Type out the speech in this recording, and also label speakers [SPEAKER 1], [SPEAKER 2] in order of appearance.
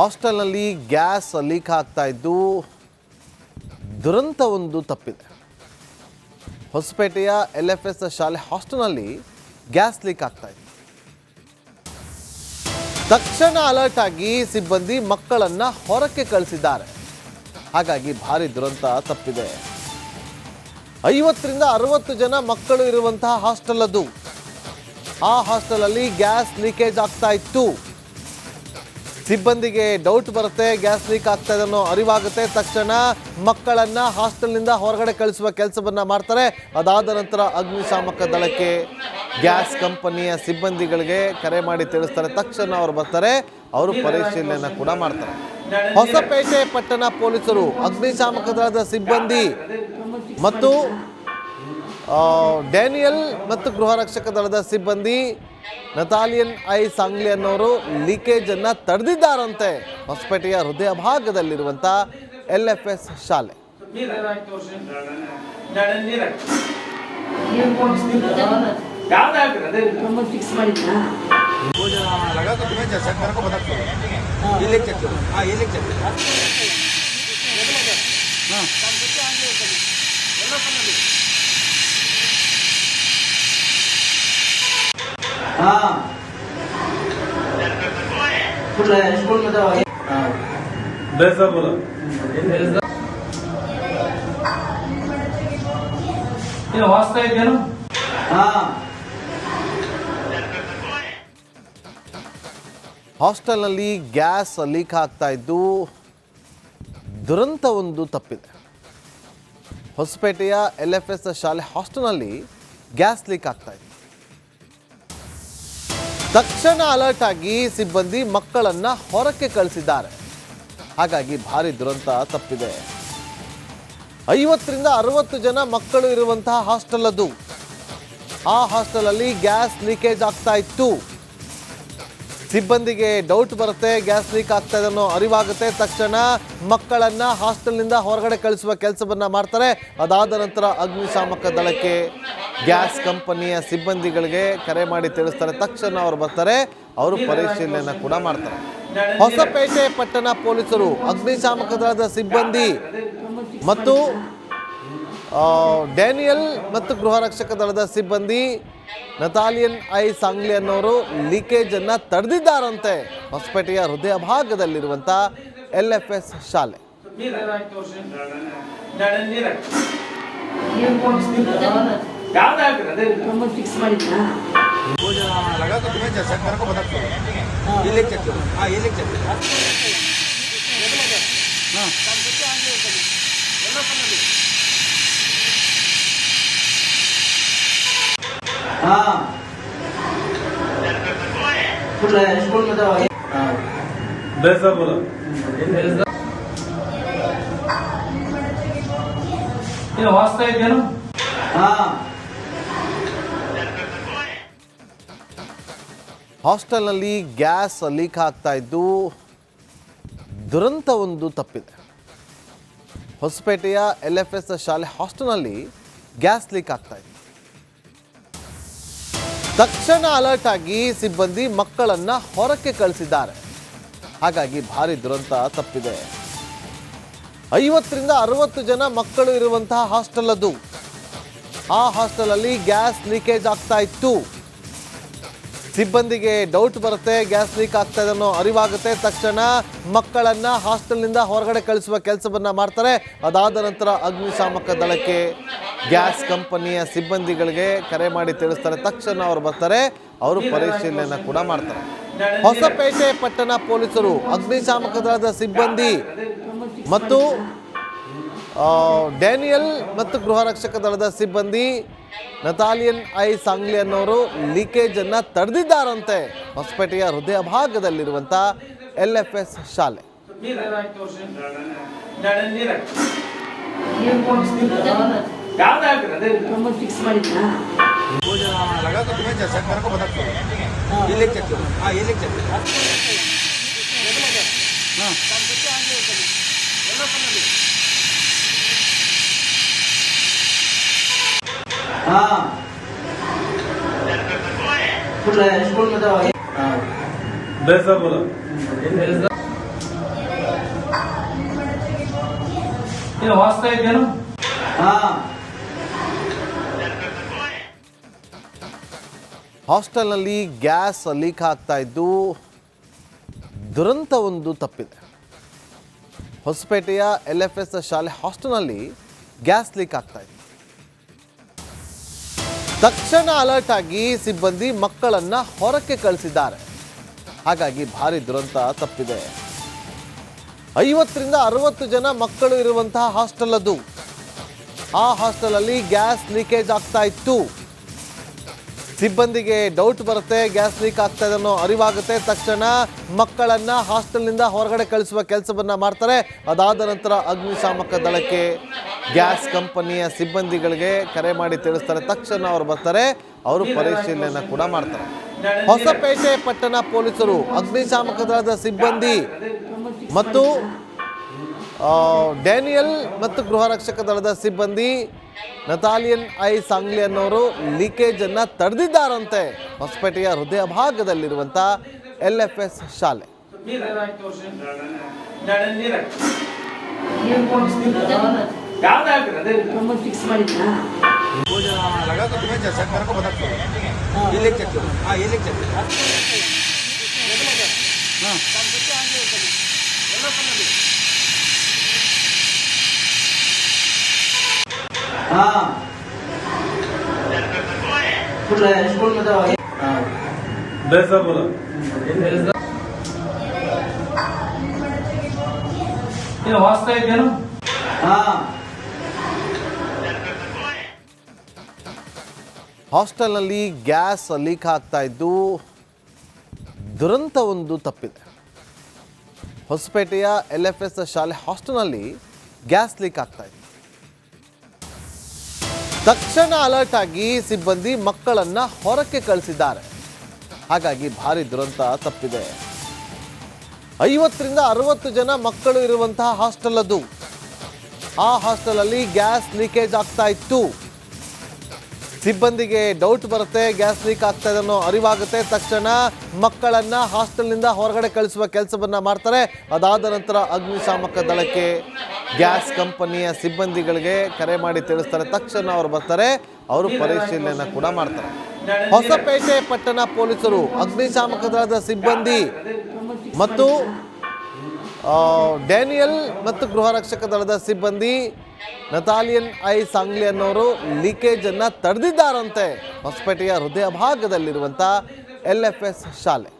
[SPEAKER 1] ಹಾಸ್ಟೆಲ್ನಲ್ಲಿ gas leak ಆಗ್ತಾ ಇದ್ದು ದುರಂತ ಒಂದು ತಪ್ಪಿದೆ. ಹೊಸಪೇಟೆಯ LFS ಶಾಲೆ ಹಾಸ್ಟೆಲ್ನಲ್ಲಿ ಗ್ಯಾಸ್ ಲೀಕ್ ಆಗ್ತಾ ಇತ್ತು. ತಕ್ಷಣ ಅಲರ್ಟ್ ಆಗಿ ಸಿಬ್ಬಂದಿ ಮಕ್ಕಳನ್ನ ಹೊರಕ್ಕೆ ಕಳಿಸಿದ್ದಾರೆ. ಹಾಗಾಗಿ ಭಾರಿ ದುರಂತ ತಪ್ಪಿದೆ. 50ರಿಂದ 60 ಜನ ಮಕ್ಕಳು ಇರುವಂತಹ ಹಾಸ್ಟೆಲ್ ಅದು. ಆ ಹಾಸ್ಟೆಲಲ್ಲಿ ಗ್ಯಾಸ್ ಲೀಕೇಜ್ ಆಗ್ತಾ ಇತ್ತು. ಸಿಬ್ಬಂದಿಗೆ ಡೌಟ್ ಬರುತ್ತೆ, ಗ್ಯಾಸ್ ಲೀಕ್ ಆಗ್ತಾ ಇದೆ ಅನ್ನೋ ಅರಿವಾಗುತ್ತೆ. ತಕ್ಷಣ ಮಕ್ಕಳನ್ನ ಹಾಸ್ಟೆಲ್ನಿಂದ ಹೊರಗಡೆ ಕಳಿಸುವ ಕೆಲಸವನ್ನ ಮಾಡ್ತಾರೆ. ಅದಾದ ನಂತರ ಅಗ್ನಿಶಾಮಕ ದಳಕ್ಕೆ, ಗ್ಯಾಸ್ ಕಂಪನಿಯ ಸಿಬ್ಬಂದಿಗಳಿಗೆ ಕರೆ ಮಾಡಿ ತಿಳಿಸ್ತಾರೆ. ತಕ್ಷಣ ಅವರು ಬರ್ತಾರೆ, ಅವರು ಪರಿಶೀಲನೆ ಕೂಡ ಮಾಡ್ತಾರೆ. ಹೊಸಪೇಟೆ ಪಟ್ಟಣ ಪೊಲೀಸರು, ಅಗ್ನಿಶಾಮಕ ದಳದ ಸಿಬ್ಬಂದಿ ಮತ್ತು ಡ್ಯಾನಿಯಲ್ ಮತ್ತು ಗೃಹ ರಕ್ಷಕ ದಳದ ಸಿಬ್ಬಂದಿ ನತಾಲಿಯನ್ ಐ ಸಾಂಗ್ಲಿ ಅನ್ನೋರು ಲೀಕೇಜ್ ಅನ್ನ ತಡೆದಿದ್ದಾರಂತೆ. ಹೊಸಪೇಟೆಯ ಹೃದಯ ಭಾಗದಲ್ಲಿರುವಂತ LFS ಶಾಲೆ.
[SPEAKER 2] स्कूल में तो बोला ये वास्ता है ना.
[SPEAKER 1] ಹಾಸ್ಟೆಲ್ನಲ್ಲಿ ಗ್ಯಾಸ್ ಲೀಕ್ ಆಗ್ತಾ ಇದ್ದು ದುರಂತ ಒಂದು ತಪ್ಪಿದೆ. ಹೊಸಪೇಟೆಯ LFS ಶಾಲೆ ಹಾಸ್ಟೆಲ್ನಲ್ಲಿ ಗ್ಯಾಸ್ ಲೀಕ್ ಆಗ್ತಾ ಇತ್ತು. ತಕ್ಷಣ ಅಲರ್ಟ್ ಆಗಿ ಸಿಬ್ಬಂದಿ ಮಕ್ಕಳನ್ನ ಹೊರಕ್ಕೆ ಕಳಿಸಿದ್ದಾರೆ. ಹಾಗಾಗಿ ಭಾರಿ ದುರಂತ ತಪ್ಪಿದೆ. 50ರಿಂದ 60 ಜನ ಮಕ್ಕಳು ಇರುವಂತಹ ಹಾಸ್ಟೆಲ್ ಅದು. ಆ ಹಾಸ್ಟೆಲಲ್ಲಿ ಗ್ಯಾಸ್ ಲೀಕೇಜ್ ಆಗ್ತಾ ಇತ್ತು. ಸಿಬ್ಬಂದಿಗೆ ಡೌಟ್ ಬರುತ್ತೆ, ಗ್ಯಾಸ್ ಲೀಕ್ ಆಗ್ತಾ ಇದೆ ಅನ್ನೋ ಅರಿವಾಗುತ್ತೆ. ತಕ್ಷಣ ಮಕ್ಕಳನ್ನ ಹಾಸ್ಟೆಲ್ನಿಂದ ಹೊರಗಡೆ ಕಳಿಸುವ ಕೆಲಸವನ್ನ ಮಾಡ್ತಾರೆ. ಅದಾದ ನಂತರ ಅಗ್ನಿಶಾಮಕ ದಳಕ್ಕೆ, ಗ್ಯಾಸ್ ಕಂಪನಿಯ ಸಿಬ್ಬಂದಿಗಳಿಗೆ ಕರೆ ಮಾಡಿ ತಿಳಿಸ್ತಾರೆ. ತಕ್ಷಣ ಅವರು ಬರ್ತಾರೆ, ಅವರು ಪರಿಶೀಲನೆ ಕೂಡ ಮಾಡ್ತಾರೆ. ಹೊಸಪೇಟೆ ಪಟ್ಟಣ ಪೊಲೀಸರು, ಅಗ್ನಿಶಾಮಕ ದಳದ ಸಿಬ್ಬಂದಿ ಮತ್ತು ಡ್ಯಾನಿಯಲ್ ಮತ್ತು ಗೃಹ ರಕ್ಷಕ ದಳದ ಸಿಬ್ಬಂದಿ ನತಾಲಿಯನ್ ಐ ಸಾಂಗ್ಲಿ ಅನ್ನೋರು ಲೀಕೇಜ್ ಅನ್ನ ತಡೆದಿದ್ದಾರಂತೆ. ಹೊಸಪೇಟೆಯ ಹೃದಯ ಭಾಗದಲ್ಲಿರುವಂತ LFS ಶಾಲೆ.
[SPEAKER 2] स्कूल में तो बोला ये वास्ता है ना.
[SPEAKER 1] ಹಾಸ್ಟೆಲ್ನಲ್ಲಿ ಗ್ಯಾಸ್ ಲೀಕ್ ಆಗ್ತಾ ಇದ್ದು ದುರಂತ ಒಂದು ತಪ್ಪಿದೆ. ಹೊಸಪೇಟೆಯ LFS ಶಾಲೆ ಹಾಸ್ಟೆಲ್ನಲ್ಲಿ ಗ್ಯಾಸ್ ಲೀಕ್ ಆಗ್ತಾ ಇತ್ತು. ತಕ್ಷಣ ಅಲರ್ಟ್ ಆಗಿ ಸಿಬ್ಬಂದಿ ಮಕ್ಕಳನ್ನ ಹೊರಕ್ಕೆ ಕಳಿಸಿದ್ದಾರೆ. ಹಾಗಾಗಿ ಭಾರಿ ದುರಂತ ತಪ್ಪಿದೆ. 50ರಿಂದ 60 ಜನ ಮಕ್ಕಳು ಇರುವಂತಹ ಹಾಸ್ಟೆಲ್ ಅದು. ಆ ಹಾಸ್ಟೆಲಲ್ಲಿ ಗ್ಯಾಸ್ ಲೀಕೇಜ್ ಆಗ್ತಾ ಇತ್ತು. ಸಿಬ್ಬಂದಿಗೆ ಡೌಟ್ ಬರುತ್ತೆ, ಗ್ಯಾಸ್ ಲೀಕ್ ಆಗ್ತಾ ಇದೆ ಅನ್ನೋ ಅರಿವಾಗುತ್ತೆ. ತಕ್ಷಣ ಮಕ್ಕಳನ್ನ ಹಾಸ್ಟೆಲ್ನಿಂದ ಹೊರಗಡೆ ಕಳಿಸುವ ಕೆಲಸವನ್ನ ಮಾಡ್ತಾರೆ. ಅದಾದ ನಂತರ ಅಗ್ನಿಶಾಮಕ ದಳಕ್ಕೆ, ಗ್ಯಾಸ್ ಕಂಪನಿಯ ಸಿಬ್ಬಂದಿಗಳಿಗೆ ಕರೆ ಮಾಡಿ ತಿಳಿಸ್ತಾರೆ. ತಕ್ಷಣ ಅವರು ಬರ್ತಾರೆ, ಅವರು ಪರಿಶೀಲನೆ ಕೂಡ ಮಾಡ್ತಾರೆ. ಹೊಸಪೇಟೆ ಪಟ್ಟಣ ಪೊಲೀಸರು, ಅಗ್ನಿಶಾಮಕ ದಳದ ಸಿಬ್ಬಂದಿ ಮತ್ತು ಡ್ಯಾನಿಯಲ್ ಮತ್ತು ಗೃಹ ರಕ್ಷಕ ದಳದ ಸಿಬ್ಬಂದಿ ನತಾಲಿಯನ್ ಐ ಸಾಂಗ್ಲಿ ಅನ್ನೋರು ಲೀಕೇಜ್ ಅನ್ನ ತಡೆದಿದ್ದಾರಂತೆ. ಹೊಸಪೇಟೆಯ ಹೃದಯ ಭಾಗದಲ್ಲಿರುವಂತ LFS ಶಾಲೆ.
[SPEAKER 2] स्कूल में तो
[SPEAKER 3] बोला
[SPEAKER 2] ಏನು ವಾಸ್ತಾ ಇದ್ದೇನು? ಹಾ.
[SPEAKER 1] ಹಾಸ್ಟೆಲ್ನಲ್ಲಿ ಗ್ಯಾಸ್ ಲೀಕ್ ಆಗ್ತಾ ಇದ್ದು ದುರಂತ ಒಂದು ತಪ್ಪಿದೆ. ಹೊಸಪೇಟೆಯ LFS ಶಾಲೆ ಹಾಸ್ಟೆಲ್ನಲ್ಲಿ ಗ್ಯಾಸ್ ಲೀಕ್ ಆಗ್ತಾ ಇತ್ತು. ತಕ್ಷಣ ಅಲರ್ಟ್ ಆಗಿ ಸಿಬ್ಬಂದಿ ಮಕ್ಕಳನ್ನ ಹೊರಕ್ಕೆ ಕಳಿಸಿದ್ದಾರೆ. ಹಾಗಾಗಿ ಭಾರಿ ದುರಂತ ತಪ್ಪಿದೆ. 50ರಿಂದ 60 ಜನ ಮಕ್ಕಳು ಇರುವಂತಹ ಹಾಸ್ಟೆಲ್ ಅದು. ಆ ಹಾಸ್ಟೆಲಲ್ಲಿ ಗ್ಯಾಸ್ ಲೀಕೇಜ್ ಆಗ್ತಾ ಇತ್ತು. ಸಿಬ್ಬಂದಿಗೆ ಡೌಟ್ ಬರುತ್ತೆ, ಗ್ಯಾಸ್ ಲೀಕ್ ಆಗ್ತಾ ಇದೆ ಅನ್ನೋ ಅರಿವಾಗುತ್ತೆ. ತಕ್ಷಣ ಮಕ್ಕಳನ್ನ ಹಾಸ್ಟೆಲ್ನಿಂದ ಹೊರಗಡೆ ಕಳಿಸುವ ಕೆಲಸವನ್ನ ಮಾಡ್ತಾರೆ. ಅದಾದ ನಂತರ ಅಗ್ನಿಶಾಮಕ ದಳಕ್ಕೆ, ಗ್ಯಾಸ್ ಕಂಪನಿಯ ಸಿಬ್ಬಂದಿಗಳಿಗೆ ಕರೆ ಮಾಡಿ ತಿಳಿಸ್ತಾರೆ. ತಕ್ಷಣ ಅವರು ಬರ್ತಾರೆ, ಅವರು ಪರಿಶೀಲನೆ ಕೂಡ ಮಾಡ್ತಾರೆ. ಹೊಸಪೇಟೆ ಪಟ್ಟಣ ಪೊಲೀಸರು, ಅಗ್ನಿಶಾಮಕ ದಳದ ಸಿಬ್ಬಂದಿ ಮತ್ತು ಡ್ಯಾನಿಯಲ್ ಮತ್ತು ಗೃಹ ರಕ್ಷಕ ದಳದ ಸಿಬ್ಬಂದಿ ನತಾಲಿಯನ್ ಐ ಸಾಂಗ್ಲಿ ಅನ್ನೋರು ಲೀಕೇಜ್ ಅನ್ನ ತಡೆದಿದ್ದಾರಂತೆ. ಹೊಸಪೇಟೆಯ ಹೃದಯ ಭಾಗದಲ್ಲಿರುವಂಥ LFS ಶಾಲೆ.
[SPEAKER 2] हाँ स्कूल में तो बेसा बोला ये वास्ता इದ್ದೇನು? हाँ.
[SPEAKER 1] ಹಾಸ್ಟೆಲ್ನಲ್ಲಿ ಗ್ಯಾಸ್ ಲೀಕ್ ಆಗ್ತಾ ಇದ್ದು ದುರಂತ ಒಂದು ತಪ್ಪಿದೆ. ಹೊಸಪೇಟೆಯ LFS ಶಾಲೆ ಹಾಸ್ಟೆಲ್ನಲ್ಲಿ ಗ್ಯಾಸ್ ಲೀಕ್ ಆಗ್ತಾ ಇತ್ತು. ತಕ್ಷಣ ಅಲರ್ಟ್ ಆಗಿ ಸಿಬ್ಬಂದಿ ಮಕ್ಕಳನ್ನ ಹೊರಕ್ಕೆ ಕಳಿಸಿದ್ದಾರೆ. ಹಾಗಾಗಿ ಭಾರಿ ದುರಂತ ತಪ್ಪಿದೆ. 50ರಿಂದ 60 ಜನ ಮಕ್ಕಳು ಇರುವಂತಹ ಹಾಸ್ಟೆಲ್ ಅದು. ಆ ಹಾಸ್ಟೆಲಲ್ಲಿ ಗ್ಯಾಸ್ ಲೀಕೇಜ್ ಆಗ್ತಾ ಇತ್ತು. ಸಿಬ್ಬಂದಿಗೆ ಡೌಟ್ ಬರುತ್ತೆ, ಗ್ಯಾಸ್ ಲೀಕ್ ಆಗ್ತಾ ಇದೆ ಅನ್ನೋ ಅರಿವಾಗುತ್ತೆ. ತಕ್ಷಣ ಮಕ್ಕಳನ್ನ ಹಾಸ್ಟೆಲ್ನಿಂದ ಹೊರಗಡೆ ಕಳಿಸುವ ಕೆಲಸವನ್ನ ಮಾಡ್ತಾರೆ. ಅದಾದ ನಂತರ ಅಗ್ನಿಶಾಮಕ ದಳಕ್ಕೆ, ಗ್ಯಾಸ್ ಕಂಪನಿಯ ಸಿಬ್ಬಂದಿಗಳಿಗೆ ಕರೆ ಮಾಡಿ ತಿಳಿಸ್ತಾರೆ. ತಕ್ಷಣ ಅವರು ಬರ್ತಾರೆ, ಅವರು ಪರಿಶೀಲನೆ ಕೂಡ ಮಾಡ್ತಾರೆ. ಹೊಸಪೇಟೆ ಪಟ್ಟಣ ಪೊಲೀಸರು, ಅಗ್ನಿಶಾಮಕ ದಳದ ಸಿಬ್ಬಂದಿ ಮತ್ತು ಡ್ಯಾನಿಯಲ್ ಮತ್ತು ಗೃಹ ರಕ್ಷಕ ದಳದ ಸಿಬ್ಬಂದಿ ನತಾಲಿಯನ್ ಐ ಸಾಂಗ್ಲಿ ಅನ್ನೋರು ಲೀಕೇಜ್ ಅನ್ನ ತಡೆದಿದ್ದಾರಂತೆ. ಹೊಸಪೇಟೆಯ ಹೃದಯ ಭಾಗದಲ್ಲಿರುವಂಥ LFS ಶಾಲೆ.